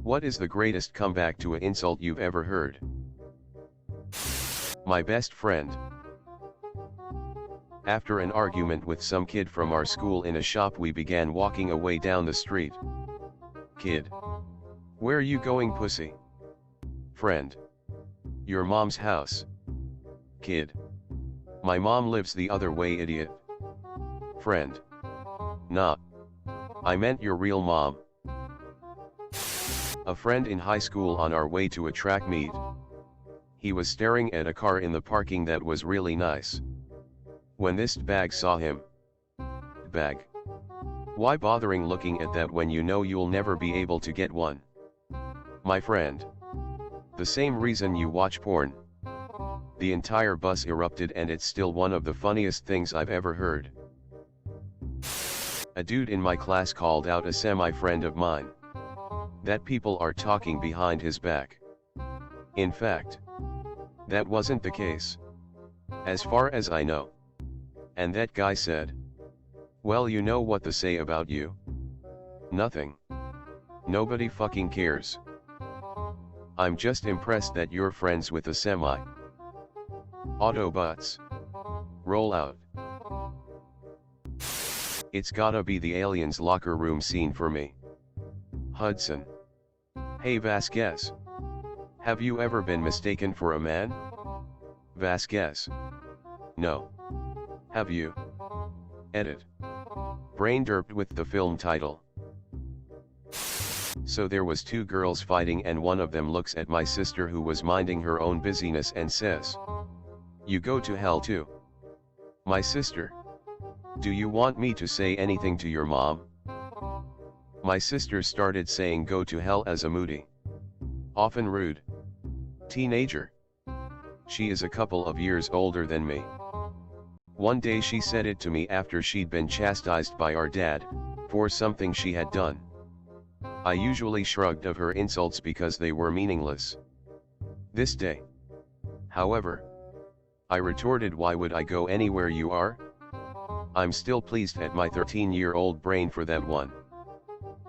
What is the greatest comeback to an insult you've ever heard? My best friend. After an argument with some kid from our school in a shop, we began walking away down the street. Kid. Where you going, pussy? Friend. Your mom's house. Kid. My mom lives the other way, idiot. Friend. Nah. I meant your real mom. A friend in high school on our way to a track meet. He was staring at a car in the parking that was really nice. When this bag saw him. Bag. Why bothering looking at that when you know you'll never be able to get one? My friend. The same reason you watch porn. The entire bus erupted, and it's still one of the funniest things I've ever heard. A dude in my class called out a semi-friend of mine. That people are talking behind his back. In fact, that wasn't the case, as far as I know. And that guy said, well, you know what they say about you? Nothing. Nobody fucking cares. I'm just impressed that you're friends with a semi. Autobots. Roll out. It's gotta be the aliens' locker room scene for me. Hudson. Hey Vasquez. Have you ever been mistaken for a man? Vasquez. No. Have you? Edit. Brain derped with the film title. So there was two girls fighting, and one of them looks at my sister, who was minding her own business, and says, you go to hell too. My sister. Do you want me to say anything to your mom? My sister started saying go to hell as a moody, often rude teenager. She is a couple of years older than me. One day she said it to me after she'd been chastised by our dad for something she had done. I usually shrugged off her insults because they were meaningless. This day, however, I retorted, why would I go anywhere you are? I'm still pleased at my 13-year-old brain for that one.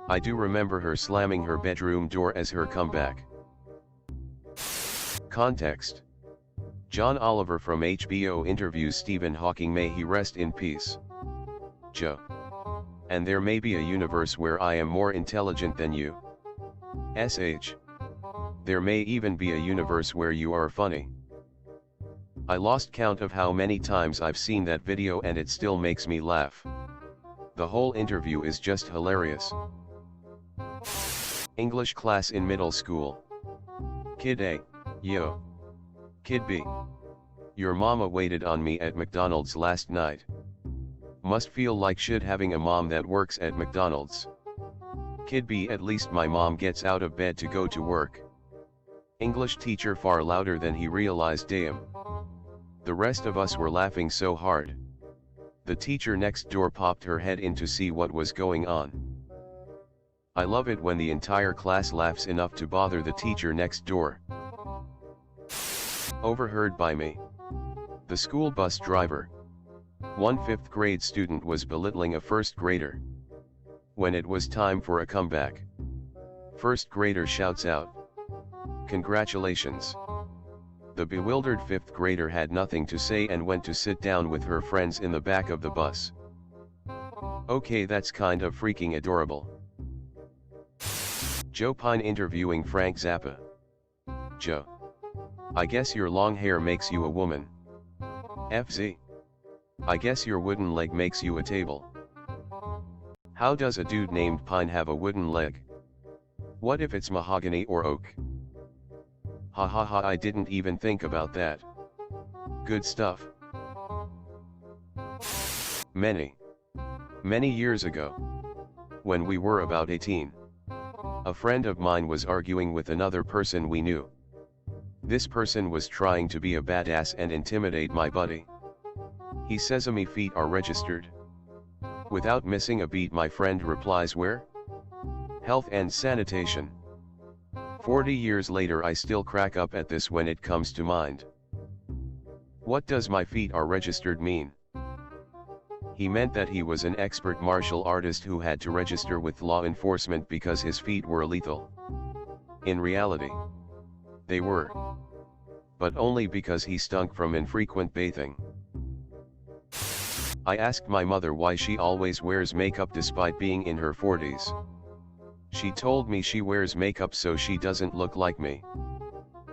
I do remember her slamming her bedroom door as her comeback. Context. John Oliver from HBO interviews Stephen Hawking, may he rest in peace. Joe. And there may be a universe where I am more intelligent than you. SH. There may even be a universe where you are funny. I lost count of how many times I've seen that video, and it still makes me laugh. The whole interview is just hilarious. English class in middle school. Kid A. Yo. Kid B. Your mama waited on me at McDonald's last night. Must feel like shit having a mom that works at McDonald's. Kid B. At least my mom gets out of bed to go to work. English teacher far louder than he realized. Damn. The rest of us were laughing so hard. The teacher next door popped her head in to see what was going on. I love it when the entire class laughs enough to bother the teacher next door. Overheard by me. The school bus driver. One 5th grade student was belittling a 1st grader. When it was time for a comeback, 1st grader shouts out, "Congratulations." The bewildered 5th grader had nothing to say and went to sit down with her friends in the back of the bus. Okay, that's kind of freaking adorable. Joe Pine interviewing Frank Zappa. Joe. I guess your long hair makes you a woman. FZ. I guess your wooden leg makes you a table. How does a dude named Pine have a wooden leg? What if it's mahogany or oak? Ha ha ha, I didn't even think about that. Good stuff. Many years ago, when we were about 18, a friend of mine was arguing with another person we knew. This person was trying to be a badass and intimidate my buddy. He says, "Me feet are registered." Without missing a beat, my friend replies, "Where?" "Health and sanitation." 40 years later, I still crack up at this when it comes to mind. What does "my feet are registered" mean? He meant that he was an expert martial artist who had to register with law enforcement because his feet were lethal. In reality, they were. But only because he stunk from infrequent bathing. I asked my mother why she always wears makeup despite being in her 40s. She told me she wears makeup so she doesn't look like me.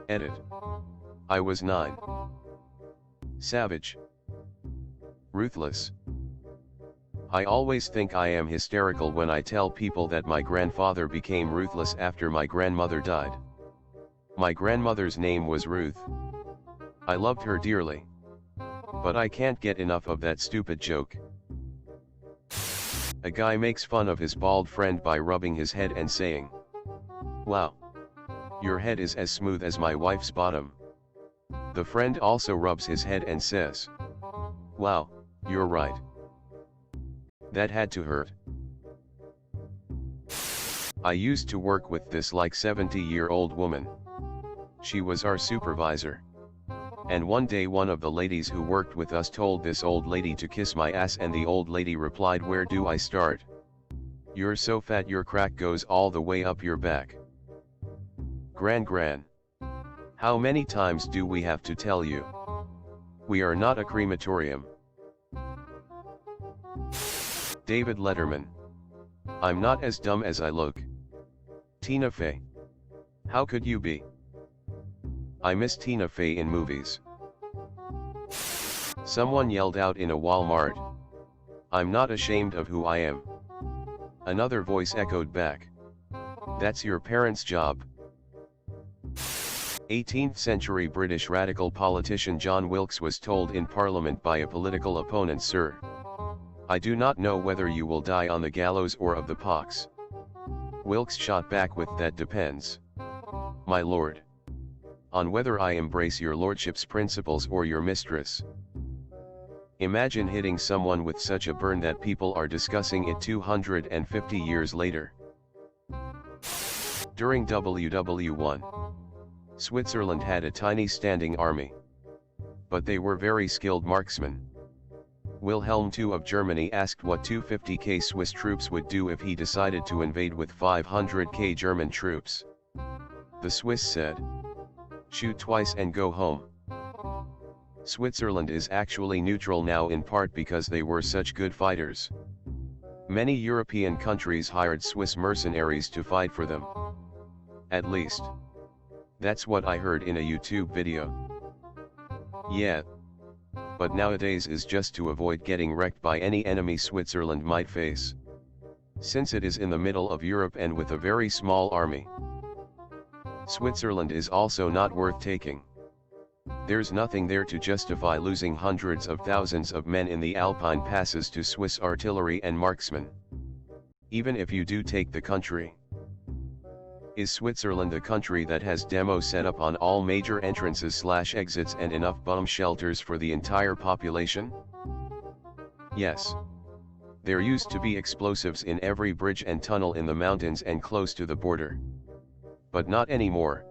Edit. I was 9. Savage. Ruthless. I always think I am hysterical when I tell people that my grandfather became ruthless after my grandmother died. My grandmother's name was Ruth. I loved her dearly. But I can't get enough of that stupid joke. A guy makes fun of his bald friend by rubbing his head and saying, "Wow, your head is as smooth as my wife's bottom." The friend also rubs his head and says, "Wow, you're right." That had to hurt. I used to work with this like 70-year-old woman. She was our supervisor. And one day one of the ladies who worked with us told this old lady to kiss my ass, and the old lady replied, "Where do I start? You're so fat your crack goes all the way up your back." Gran. How many times do we have to tell you? We are not a crematorium. David Letterman. I'm not as dumb as I look. Tina Fey. How could you be? I miss Tina Fey in movies. Someone yelled out in a Walmart, "I'm not ashamed of who I am." Another voice echoed back, "That's your parents' job." 18th century British radical politician John Wilkes was told in Parliament by a political opponent, "Sir, I do not know whether you will die on the gallows or of the pox." Wilkes shot back with, "That depends, my lord, on whether I embrace your lordship's principles or your mistress." Imagine hitting someone with such a burn that people are discussing it 250 years later. During WW1, Switzerland had a tiny standing army. But they were very skilled marksmen. Wilhelm II of Germany asked what 250k Swiss troops would do if he decided to invade with 500k German troops. The Swiss said, "Shoot twice and go home." Switzerland is actually neutral now, in part because they were such good fighters. Many European countries hired Swiss mercenaries to fight for them. At least, that's what I heard in a YouTube video. Yeah. But nowadays is just to avoid getting wrecked by any enemy Switzerland might face. Since it is in the middle of Europe and with a very small army. Switzerland is also not worth taking. There's nothing there to justify losing hundreds of thousands of men in the Alpine passes to Swiss artillery and marksmen. Even if you do take the country. Is Switzerland the country that has demo set up on all major entrances/exits and enough bomb shelters for the entire population? Yes. There used to be explosives in every bridge and tunnel in the mountains and close to the border. But not anymore.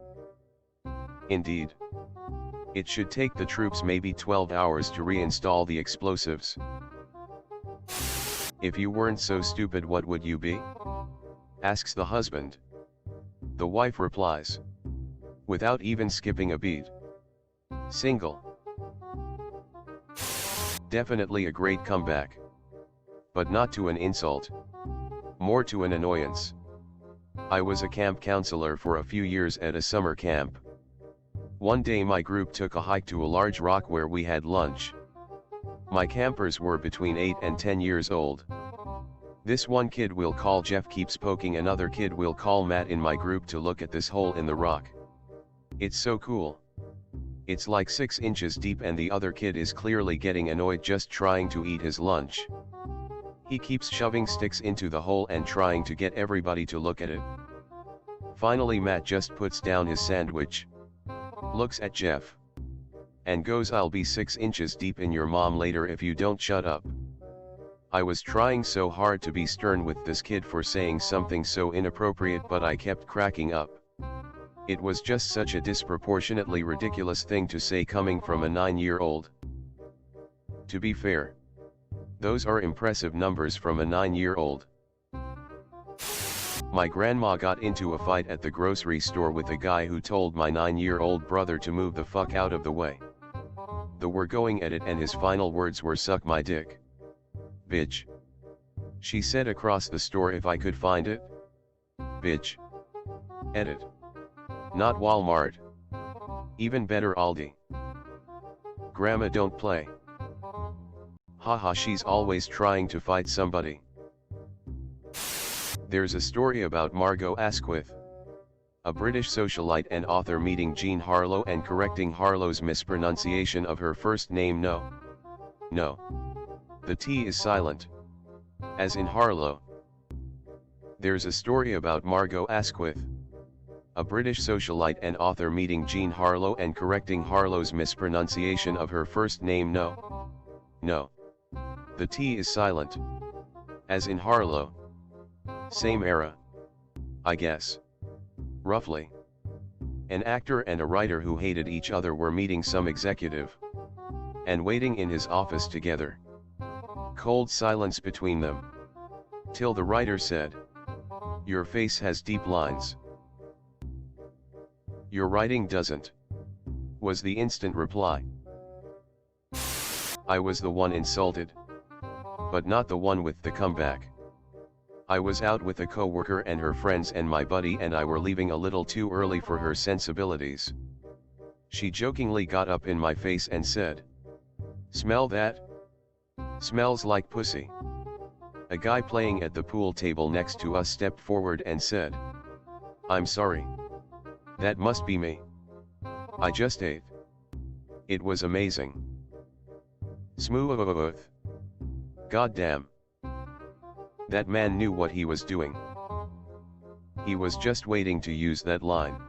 Indeed. It should take the troops maybe 12 hours to reinstall the explosives. If you weren't so stupid, what would you be? Asks the husband. The wife replies, without even skipping a beat, single. Definitely a great comeback. But not to an insult. More to an annoyance. I was a camp counselor for a few years at a summer camp. One day my group took a hike to a large rock where we had lunch. My campers were between 8 and 10 years old. This one kid we'll call Jeff keeps poking another kid we'll call Matt in my group to look at this hole in the rock. It's so cool. It's like 6 inches deep and the other kid is clearly getting annoyed just trying to eat his lunch. He keeps shoving sticks into the hole and trying to get everybody to look at it. Finally Matt just puts down his sandwich, looks at Jeff, and goes, "I'll be 6 inches deep in your mom later if you don't shut up." I was trying so hard to be stern with this kid for saying something so inappropriate, but I kept cracking up. It was just such a disproportionately ridiculous thing to say coming from a 9-year-old. To be fair, those are impressive numbers from a 9-year-old. My grandma got into a fight at the grocery store with a guy who told my 9-year-old brother to move the fuck out of the way. They were going at it and his final words were "suck my dick, bitch." She said across the store if I could find it. Bitch. Edit. Not Walmart. Even better Aldi. Grandma don't play. Haha, she's always trying to fight somebody. There's a story about Margot Asquith, a British socialite and author, meeting Jean Harlow and correcting Harlow's mispronunciation of her first name. No. The T is silent. As in Harlow. There's a story about Margot Asquith, a British socialite and author, meeting Jean Harlow and correcting Harlow's mispronunciation of her first name. No. The T is silent. As in Harlow. Same era. I guess. Roughly. An actor and a writer who hated each other were meeting some executive. And waiting in his office together. Cold silence between them. Till the writer said, "Your face has deep lines." "Your writing doesn't," was the instant reply. I was the one insulted. But not the one with the comeback. I was out with a co-worker and her friends, and my buddy and I were leaving a little too early for her sensibilities. She jokingly got up in my face and said, "Smell that? Smells like pussy." A guy playing at the pool table next to us stepped forward and said, "I'm sorry. That must be me. I just ate. It was amazing. Smooth. Goddamn." That man knew what he was doing. He was just waiting to use that line.